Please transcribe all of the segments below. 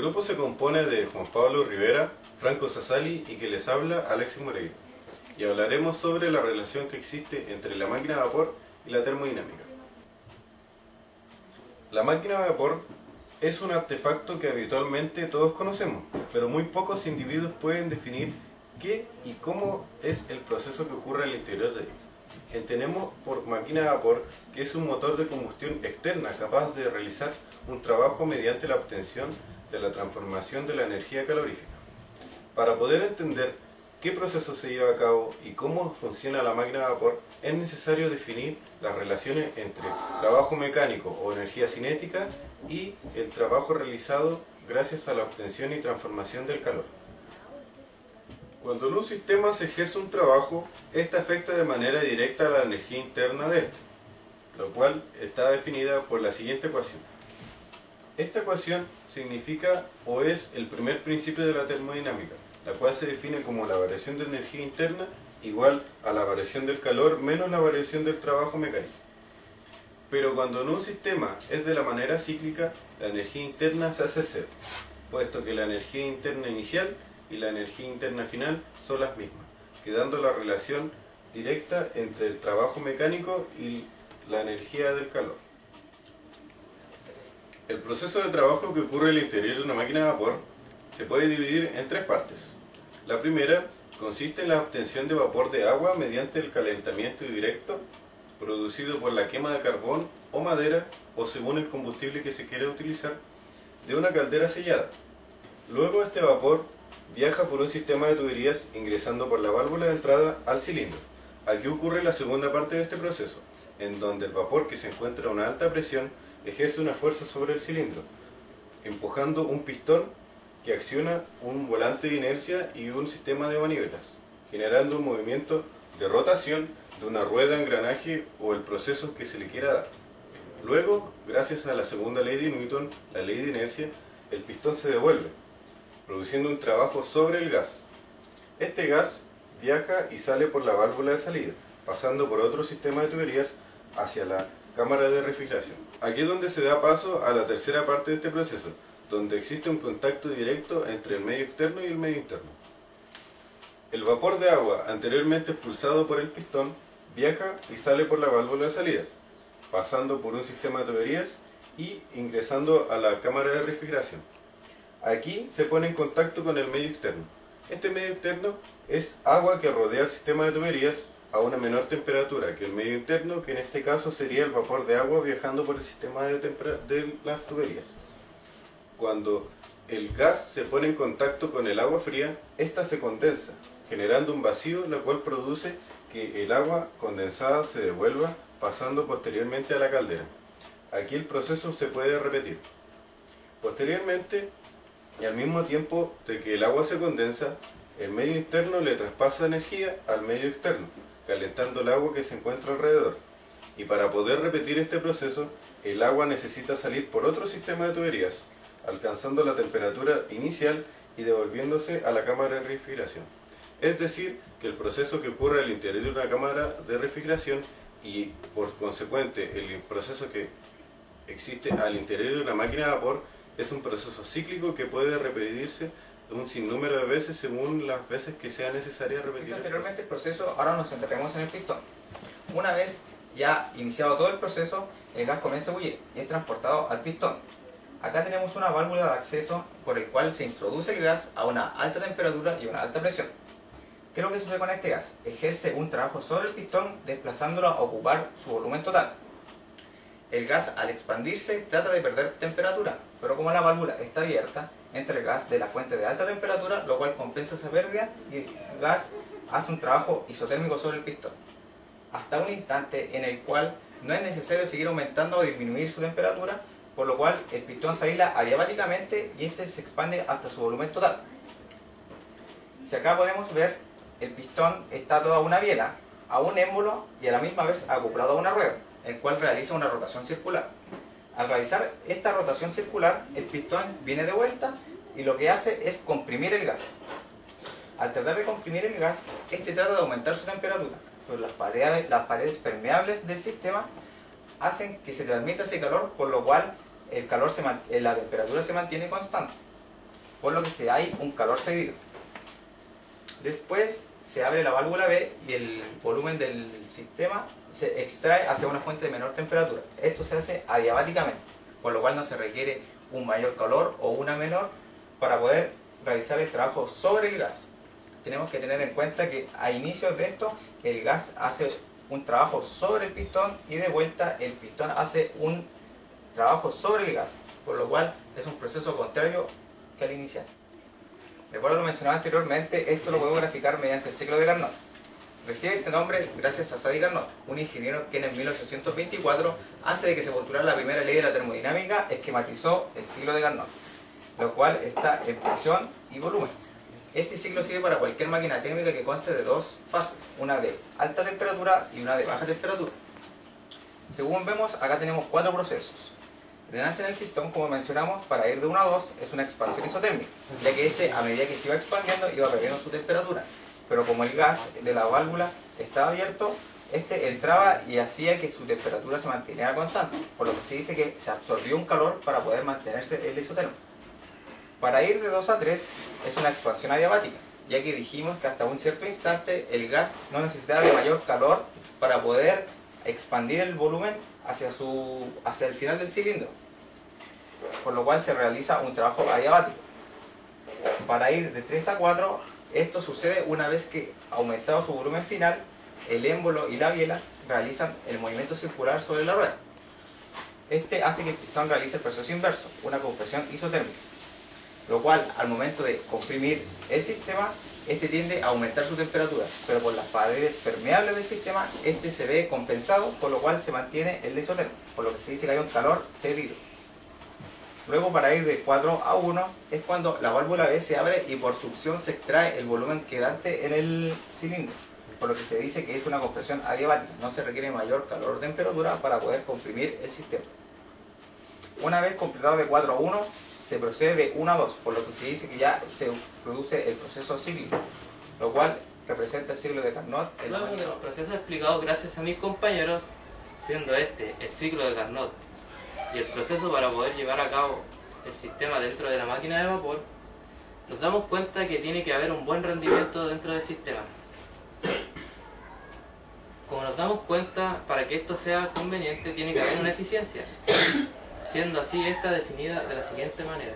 grupo se compone de Juan Pablo Rivera, Franco Sassali y que les habla Alexis Moreira, y hablaremos sobre la relación que existe entre la máquina de vapor y la termodinámica. La máquina de vapor es un artefacto que habitualmente todos conocemos, pero muy pocos individuos pueden definir qué y cómo es el proceso que ocurre al interior de ella. Entendemos por máquina de vapor que es un motor de combustión externa capaz de realizar un trabajo mediante la obtención de la transformación de la energía calorífica. Para poder entender qué proceso se lleva a cabo y cómo funciona la máquina de vapor, es necesario definir las relaciones entre trabajo mecánico o energía cinética y el trabajo realizado gracias a la obtención y transformación del calor. Cuando en un sistema se ejerce un trabajo, este afecta de manera directa a la energía interna de este, lo cual está definida por la siguiente ecuación. Esta ecuación significa o es el primer principio de la termodinámica, la cual se define como la variación de energía interna igual a la variación del calor menos la variación del trabajo mecánico. Pero cuando en un sistema es de la manera cíclica, la energía interna se hace cero, puesto que la energía interna inicial y la energía interna final son las mismas, quedando la relación directa entre el trabajo mecánico y la energía del calor. El proceso de trabajo que ocurre en el interior de una máquina de vapor se puede dividir en tres partes. La primera consiste en la obtención de vapor de agua mediante el calentamiento directo producido por la quema de carbón o madera o según el combustible que se quiere utilizar de una caldera sellada. Luego este vapor viaja por un sistema de tuberías ingresando por la válvula de entrada al cilindro. Aquí ocurre la segunda parte de este proceso, en donde el vapor que se encuentra a una alta presión ejerce una fuerza sobre el cilindro, empujando un pistón que acciona un volante de inercia y un sistema de manivelas, generando un movimiento de rotación de una rueda, engranaje o el proceso que se le quiera dar. Luego, gracias a la segunda ley de Newton, la ley de inercia, el pistón se devuelve, produciendo un trabajo sobre el gas. Este gas viaja y sale por la válvula de salida, pasando por otro sistema de tuberías hacia la cámara de refrigeración. Aquí es donde se da paso a la tercera parte de este proceso, donde existe un contacto directo entre el medio externo y el medio interno. El vapor de agua, anteriormente expulsado por el pistón, viaja y sale por la válvula de salida, pasando por un sistema de tuberías y ingresando a la cámara de refrigeración. Aquí se pone en contacto con el medio externo. Este medio externo es agua que rodea el sistema de tuberías a una menor temperatura que el medio interno, que en este caso sería el vapor de agua viajando por el sistema de las tuberías. Cuando el gas se pone en contacto con el agua fría, ésta se condensa, generando un vacío, lo cual produce que el agua condensada se devuelva, pasando posteriormente a la caldera. Aquí el proceso se puede repetir. Posteriormente, y al mismo tiempo de que el agua se condensa, el medio interno le traspasa energía al medio externo, calentando el agua que se encuentra alrededor. Y para poder repetir este proceso, el agua necesita salir por otro sistema de tuberías, alcanzando la temperatura inicial y devolviéndose a la cámara de refrigeración. Es decir, que el proceso que ocurre al interior de una cámara de refrigeración y por consecuente el proceso que existe al interior de una máquina de vapor es un proceso cíclico que puede repetirse un sinnúmero de veces según las veces que sea necesaria repetir. Anteriormente el proceso, ahora nos centraremos en el pistón. Una vez ya iniciado todo el proceso, el gas comienza a bullir y es transportado al pistón. Acá tenemos una válvula de acceso por el cual se introduce el gas a una alta temperatura y una alta presión. ¿Qué es lo que sucede con este gas? Ejerce un trabajo sobre el pistón desplazándolo a ocupar su volumen total. El gas al expandirse trata de perder temperatura, pero como la válvula está abierta, entra el gas de la fuente de alta temperatura, lo cual compensa esa pérdida y el gas hace un trabajo isotérmico sobre el pistón. Hasta un instante en el cual no es necesario seguir aumentando o disminuir su temperatura, por lo cual el pistón se aísla adiabáticamente y este se expande hasta su volumen total. Si acá podemos ver, el pistón está atado a una biela, a un émbolo y a la misma vez acoplado a una rueda, el cual realiza una rotación circular. Al realizar esta rotación circular, el pistón viene de vuelta y lo que hace es comprimir el gas. Al tratar de comprimir el gas, este trata de aumentar su temperatura, pero las paredes permeables del sistema hacen que se transmita ese calor, por lo cual la temperatura se mantiene constante. por lo que hay un calor cedido. Después se abre la válvula B y el volumen del sistema se extrae hacia una fuente de menor temperatura. Esto se hace adiabáticamente, por lo cual no se requiere un mayor calor o una menor para poder realizar el trabajo sobre el gas. Tenemos que tener en cuenta que a inicios de esto el gas hace un trabajo sobre el pistón y de vuelta el pistón hace un trabajo sobre el gas, por lo cual es un proceso contrario que al inicial. De acuerdo a lo mencionado anteriormente, esto lo podemos graficar mediante el ciclo de Carnot. Recibe este nombre gracias a Sadi Carnot, un ingeniero que en 1824, antes de que se postulara la primera ley de la termodinámica, esquematizó el ciclo de Carnot, lo cual está en presión y volumen. Este ciclo sirve para cualquier máquina térmica que conste de dos fases, una de alta temperatura y una de baja temperatura. Según vemos, acá tenemos 4 procesos. Delante en el pistón, como mencionamos, para ir de 1 a 2 es una expansión isotérmica, ya que este, a medida que se iba expandiendo, iba perdiendo su temperatura. Pero como el gas de la válvula estaba abierto, este entraba y hacía que su temperatura se mantuviera constante, por lo que se dice que se absorbió un calor para poder mantenerse el isotérmico. Para ir de 2 a 3 es una expansión adiabática, ya que dijimos que hasta un cierto instante el gas no necesitaba de mayor calor para poder expandir el volumen hacia el final del cilindro, por lo cual se realiza un trabajo adiabático. Para ir de 3 a 4, esto sucede una vez que, aumentado su volumen final, el émbolo y la biela realizan el movimiento circular sobre la rueda. Este hace que el pistón realice el proceso inverso, una compresión isotérmica, lo cual al momento de comprimir el sistema, este tiende a aumentar su temperatura, pero por las paredes permeables del sistema, este se ve compensado, por lo cual se mantiene el isotérmico, por lo que se dice que hay un calor cedido. Luego, para ir de 4 a 1 es cuando la válvula B se abre y por succión se extrae el volumen quedante en el cilindro, por lo que se dice que es una compresión adiabática, no se requiere mayor calor o temperatura para poder comprimir el sistema. Una vez completado de 4 a 1, se procede de 1 a 2, por lo que se dice que ya se produce el proceso cíclico, lo cual representa el ciclo de Carnot. Luego de los procesos explicados gracias a mis compañeros, siendo este el ciclo de Carnot y el proceso para poder llevar a cabo el sistema dentro de la máquina de vapor, nos damos cuenta que tiene que haber un buen rendimiento dentro del sistema. Como nos damos cuenta, para que esto sea conveniente tiene que haber una eficiencia, siendo así esta definida de la siguiente manera,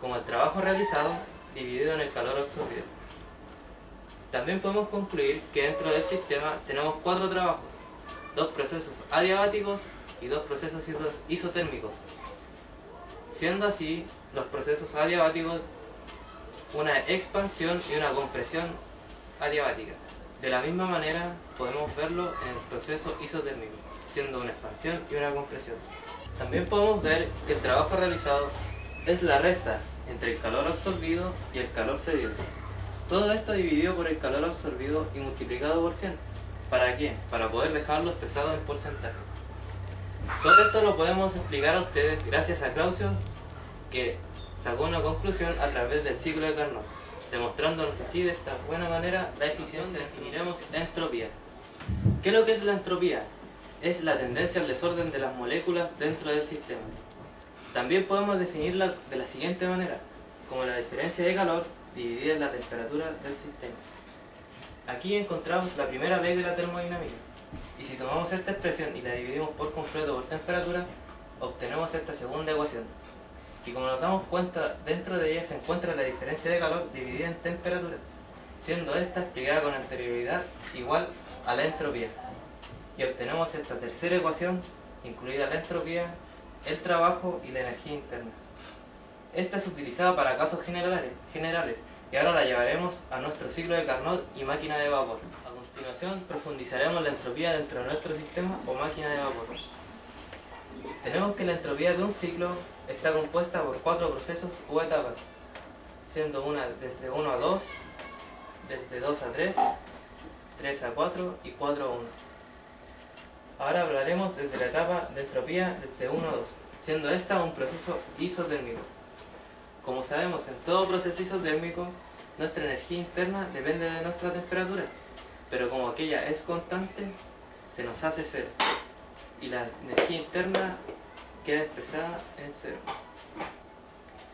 como el trabajo realizado dividido en el calor absorbido. También podemos concluir que dentro del sistema tenemos 4 trabajos, 2 procesos adiabáticos y 2 procesos isotérmicos, siendo así los procesos adiabáticos una expansión y una compresión adiabática. De la misma manera podemos verlo en el proceso isotérmico, siendo una expansión y una compresión. También podemos ver que el trabajo realizado es la resta entre el calor absorbido y el calor cedido. Todo esto dividido por el calor absorbido y multiplicado por 100. ¿Para qué? Para poder dejarlo expresado en porcentaje. Todo esto lo podemos explicar a ustedes gracias a Clausius, que sacó una conclusión a través del ciclo de Carnot, demostrándonos así de esta buena manera la eficiencia. Definiremos la entropía. ¿Qué es lo que es la entropía? Es la tendencia al desorden de las moléculas dentro del sistema. También podemos definirla de la siguiente manera, como la diferencia de calor dividida en la temperatura del sistema. Aquí encontramos la primera ley de la termodinámica, y si tomamos esta expresión y la dividimos por completo por temperatura, obtenemos esta segunda ecuación. Y como nos damos cuenta, dentro de ella se encuentra la diferencia de calor dividida en temperatura, siendo esta explicada con anterioridad igual a la entropía. Y obtenemos esta tercera ecuación, incluida la entropía, el trabajo y la energía interna. Esta es utilizada para casos generales y ahora la llevaremos a nuestro ciclo de Carnot y máquina de vapor. A continuación profundizaremos la entropía dentro de nuestro sistema o máquina de vapor. Tenemos que la entropía de un ciclo está compuesta por 4 procesos u etapas, siendo una desde 1 a 2, desde 2 a 3, 3 a 4 y 4 a 1. Ahora hablaremos desde la etapa de entropía desde 1 a 2, siendo esta un proceso isotérmico. Como sabemos, en todo proceso isotérmico, nuestra energía interna depende de nuestra temperatura, pero como aquella es constante, se nos hace cero, y la energía interna queda expresada en cero.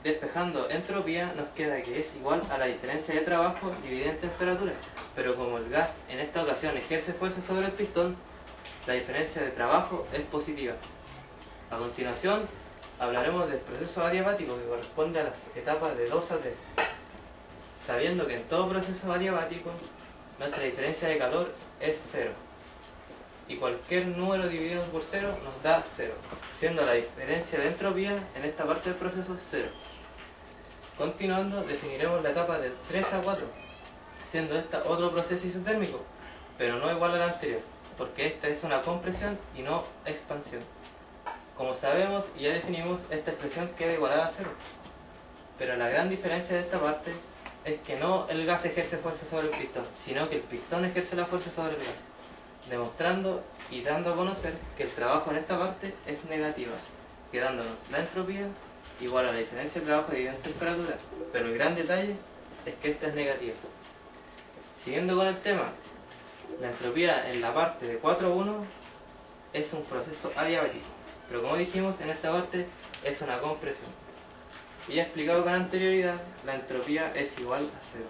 Despejando entropía nos queda que es igual a la diferencia de trabajo dividida en temperatura, pero como el gas en esta ocasión ejerce fuerza sobre el pistón, la diferencia de trabajo es positiva. A continuación hablaremos del proceso adiabático, que corresponde a las etapas de 2 a 3. Sabiendo que en todo proceso adiabático nuestra diferencia de calor es 0 y cualquier número dividido por 0 nos da 0, siendo la diferencia de entropía en esta parte del proceso 0. Continuando, definiremos la etapa de 3 a 4, siendo esta otro proceso isotérmico, pero no igual al anterior, porque esta es una compresión y no expansión. Como sabemos y ya definimos, esta expresión queda igualada a 0, pero la gran diferencia de esta parte es que no el gas ejerce fuerza sobre el pistón, sino que el pistón ejerce la fuerza sobre el gas, demostrando y dando a conocer que el trabajo en esta parte es negativa, quedándonos la entropía igual a la diferencia de trabajo dividida en temperatura, pero el gran detalle es que esta es negativa. Siguiendo con el tema, la entropía en la parte de 4 a 1 es un proceso adiabático, pero como dijimos, en esta parte es una compresión. Y ya explicado con anterioridad, la entropía es igual a 0.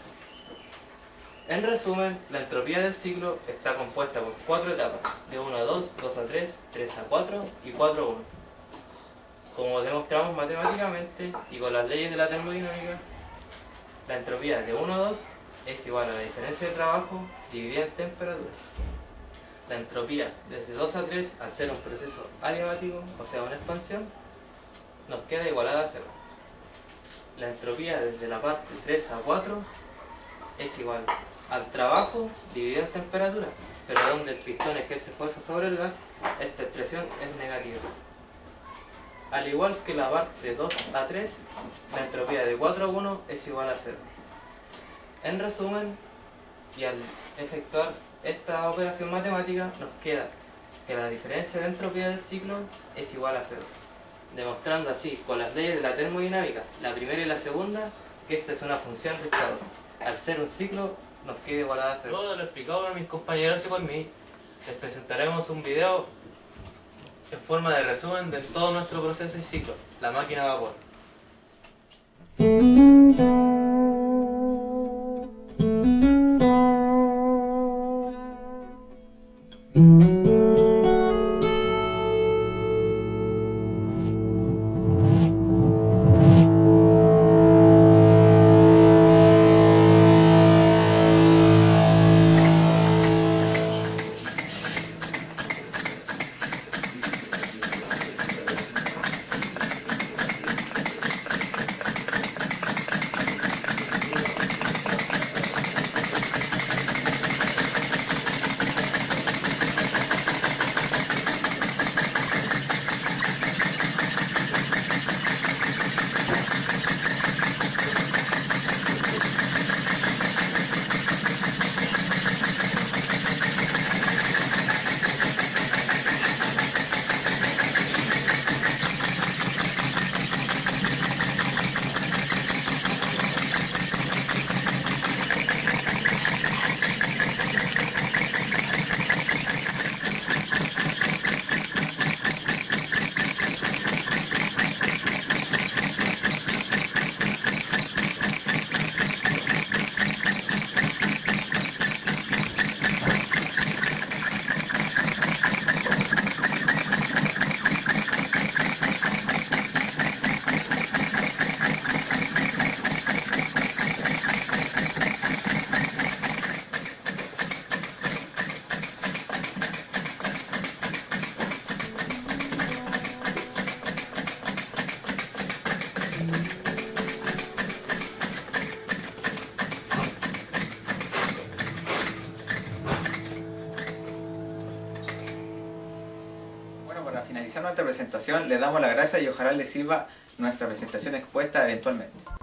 En resumen, la entropía del ciclo está compuesta por 4 etapas, de 1 a 2, 2 a 3, 3 a 4 y 4 a 1. Como demostramos matemáticamente y con las leyes de la termodinámica, la entropía de 1 a 2 es igual a la diferencia de trabajo dividida en temperatura. La entropía desde 2 a 3, al ser un proceso adiabático, o sea una expansión, nos queda igualada a 0. La entropía desde la parte 3 a 4 es igual al trabajo dividido en temperatura, pero donde el pistón ejerce fuerza sobre el gas, esta expresión es negativa. Al igual que la parte 2 a 3, la entropía de 4 a 1 es igual a 0. En resumen, y al efectuar esta operación matemática, nos queda que la diferencia de entropía del ciclo es igual a 0. Demostrando así, con las leyes de la termodinámica, la primera y la segunda, que esta es una función de estado. Al ser un ciclo, nos queda igualada a 0. Luego de lo explicado por mis compañeros y por mí, les presentaremos un video en forma de resumen de todo nuestro proceso y ciclo, la máquina a vapor. Para finalizar nuestra presentación, les damos las gracias y ojalá les sirva nuestra presentación expuesta eventualmente.